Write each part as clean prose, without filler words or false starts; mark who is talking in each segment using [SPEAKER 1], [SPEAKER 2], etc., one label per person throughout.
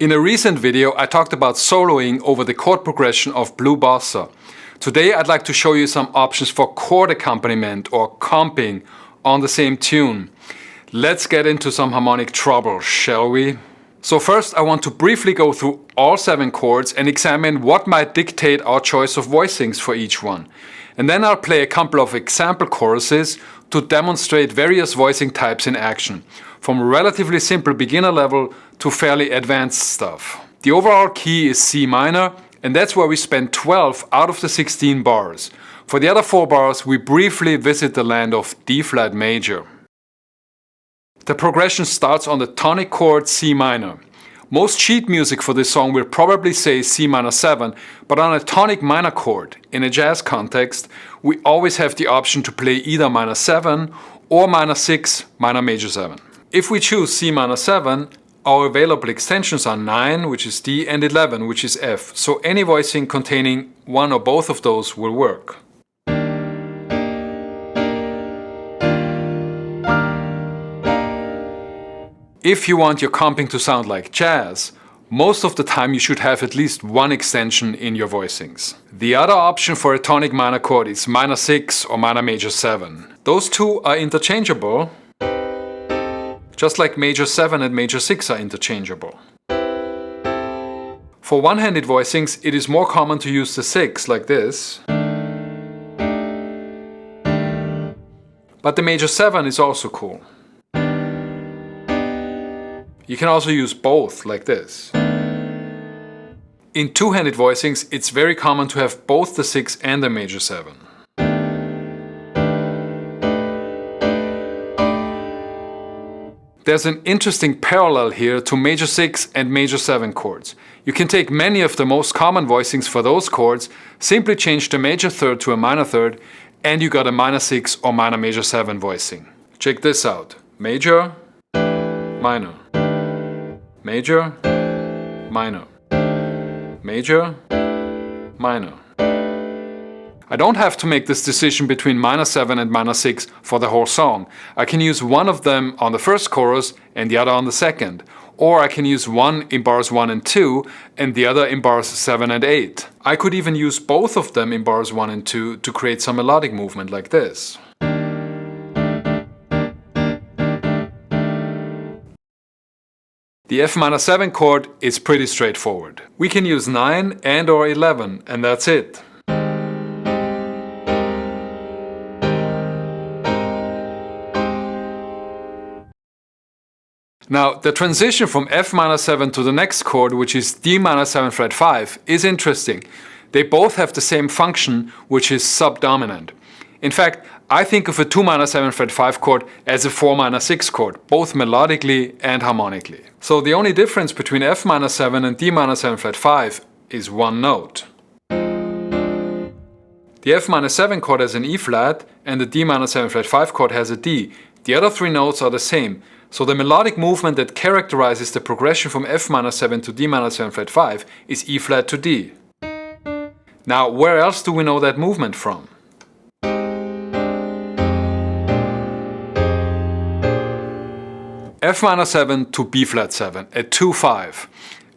[SPEAKER 1] In a recent video, I talked about soloing over the chord progression of Blue Bossa. Today I'd like to show you some options for chord accompaniment or comping on the same tune. Let's get into some harmonic trouble, shall we? So first I want to briefly go through all 7 chords and examine what might dictate our choice of voicings for each one. And then I'll play a couple of example choruses to demonstrate various voicing types in action, from relatively simple beginner level to fairly advanced stuff. The overall key is C minor, and that's where we spend 12 out of the 16 bars. For the other 4 bars, we briefly visit the land of D-flat major. The progression starts on the tonic chord C minor. Most sheet music for this song will probably say C minor 7, but on a tonic minor chord, in a jazz context, we always have the option to play either minor 7 or minor 6, minor major 7. If we choose C minor 7, our available extensions are 9, which is D, and 11, which is F, so any voicing containing one or both of those will work. If you want your comping to sound like jazz, most of the time you should have at least one extension in your voicings. The other option for a tonic minor chord is minor 6 or minor major 7. Those two are interchangeable, just like major 7 and major 6 are interchangeable. For one-handed voicings, it is more common to use the 6 like this, but the major 7 is also cool. You can also use both like this. In two-handed voicings, it's very common to have both the 6 and the major 7. There's an interesting parallel here to major 6 and major 7 chords. You can take many of the most common voicings for those chords, simply change the major third to a minor third, and you got a minor 6 or minor major 7 voicing. Check this out. Major, minor. Major, minor. Major, minor. I don't have to make this decision between minor 7 and minor 6 for the whole song. I can use one of them on the first chorus and the other on the second. Or I can use one in bars 1 and 2 and the other in bars 7 and 8. I could even use both of them in bars 1 and 2 to create some melodic movement like this. The F minor 7 chord is pretty straightforward. We can use 9 and or 11 and that's it. Now, the transition from F minor 7 to the next chord, which is D minor 7 fret 5, is interesting. They both have the same function, which is subdominant. In fact, I think of a 2 minor 7 fret 5 chord as a 4 minor 6 chord, both melodically and harmonically. So the only difference between F minor 7 and D minor 7 fret 5 is one note. The F minor 7 chord has an E flat and the D minor 7 fret 5 chord has a D. The other 3 notes are the same. So the melodic movement that characterizes the progression from F minor 7 to D minor 7 fret 5 is E flat to D. Now, where else do we know that movement from? F minor 7 to B flat 7 at 2-5.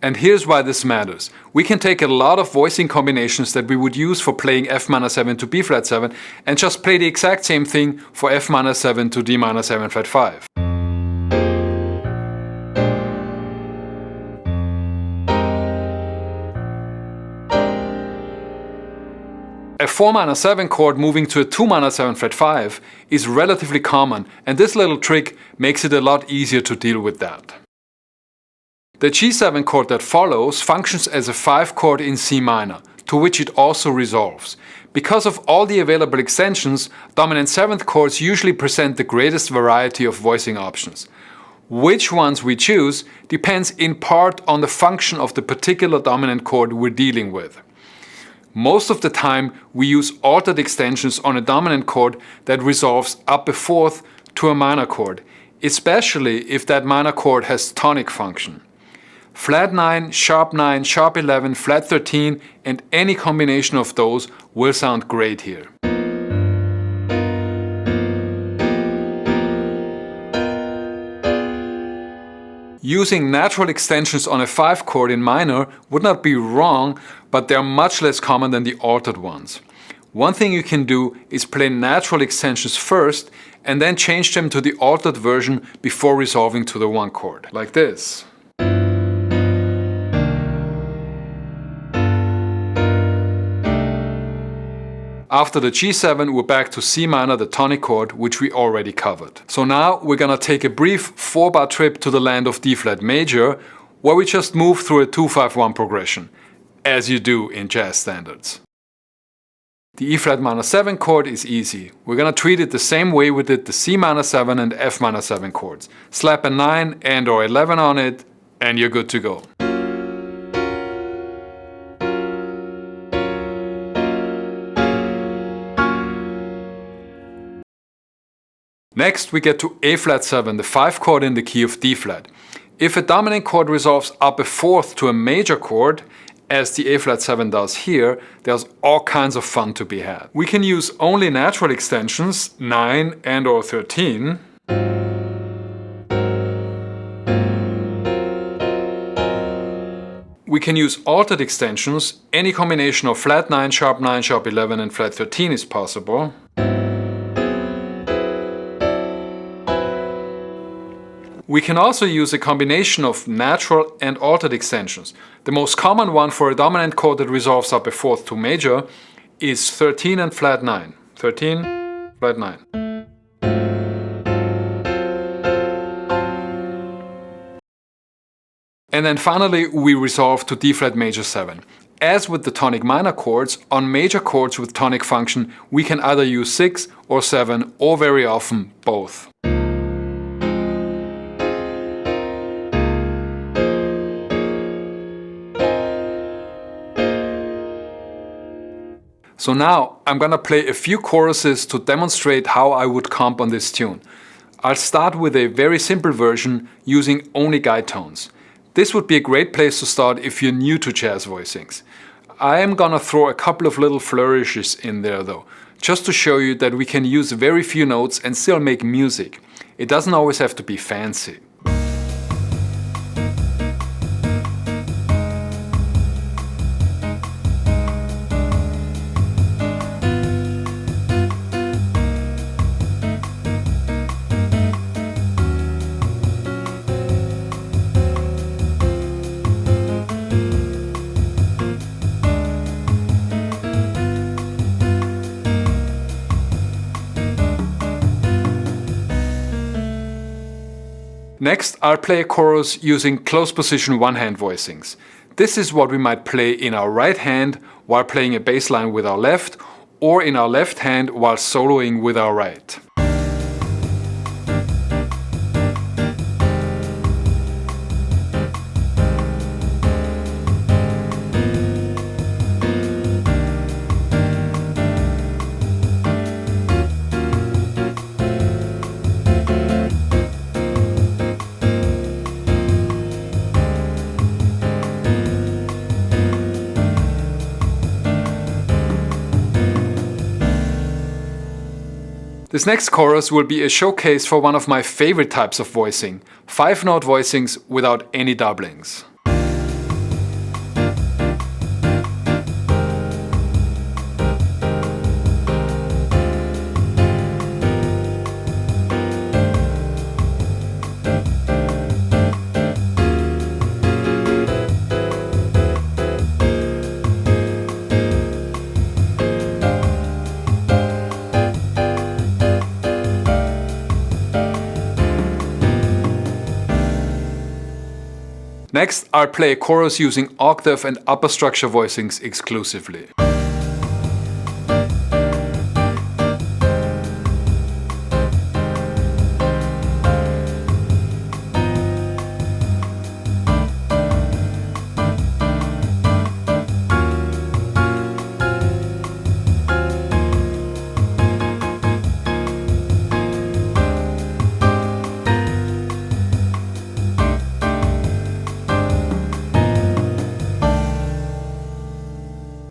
[SPEAKER 1] And here's why this matters. We can take a lot of voicing combinations that we would use for playing F minor 7 to B flat 7 and just play the exact same thing for F minor 7 to D minor 7 fret 5. A 4 minor 7 chord moving to a 2 minor 7 fret 5 is relatively common, and this little trick makes it a lot easier to deal with that. The G7 chord that follows functions as a 5 chord in C minor, to which it also resolves. Because of all the available extensions, dominant 7th chords usually present the greatest variety of voicing options. Which ones we choose depends in part on the function of the particular dominant chord we're dealing with. Most of the time we use altered extensions on a dominant chord that resolves up a 4th to a minor chord, especially if that minor chord has tonic function. Flat 9, sharp 9, sharp 11, flat 13 and any combination of those will sound great here. Using natural extensions on a 5 chord in minor would not be wrong, but they are much less common than the altered ones. One thing you can do is play natural extensions first and then change them to the altered version before resolving to the 1 chord, like this. After the G7, we're back to C minor, the tonic chord, which we already covered. So now we're gonna take a brief 4-bar trip to the land of D-flat major, where we just move through a 2-5-1 progression, as you do in jazz standards. The E-flat minor 7 chord is easy. We're gonna treat it the same way we did the C minor 7 and F minor 7 chords. Slap a 9 and or 11 on it, and you're good to go. Next we get to A-flat 7, the 5 chord in the key of D-flat. If a dominant chord resolves up a 4th to a major chord, as the A-flat 7 does here, there's all kinds of fun to be had. We can use only natural extensions, 9 and or 13. We can use altered extensions. Any combination of flat 9, sharp 9, sharp 11 and flat 13 is possible. We can also use a combination of natural and altered extensions. The most common one for a dominant chord that resolves up a 4th to major is 13 and flat 9. 13, flat 9. And then finally we resolve to D-flat major 7. As with the tonic minor chords, on major chords with tonic function we can either use 6 or 7 or very often both. So now I'm gonna play a few choruses to demonstrate how I would comp on this tune. I'll start with a very simple version using only guide tones. This would be a great place to start if you're new to jazz voicings. I am gonna throw a couple of little flourishes in there though, just to show you that we can use very few notes and still make music. It doesn't always have to be fancy. Next, I'll play a chorus using close position one-hand voicings. This is what we might play in our right hand while playing a bass line with our left, or in our left hand while soloing with our right. This next chorus will be a showcase for one of my favorite types of voicing, 5-note voicings without any doublings. Next, I'll play a chorus using octave and upper structure voicings exclusively.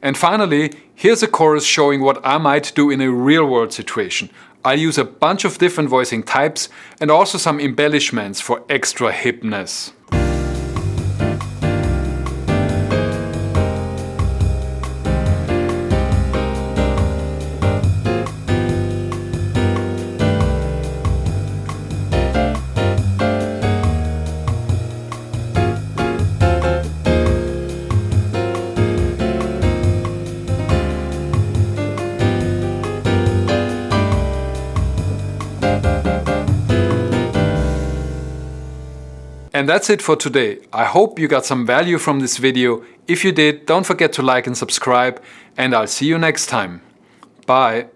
[SPEAKER 1] And finally, here's a chorus showing what I might do in a real-world situation. I'll use a bunch of different voicing types and also some embellishments for extra hipness. And that's it for today. I hope you got some value from this video. If you did, don't forget to like and subscribe, and I'll see you next time. Bye.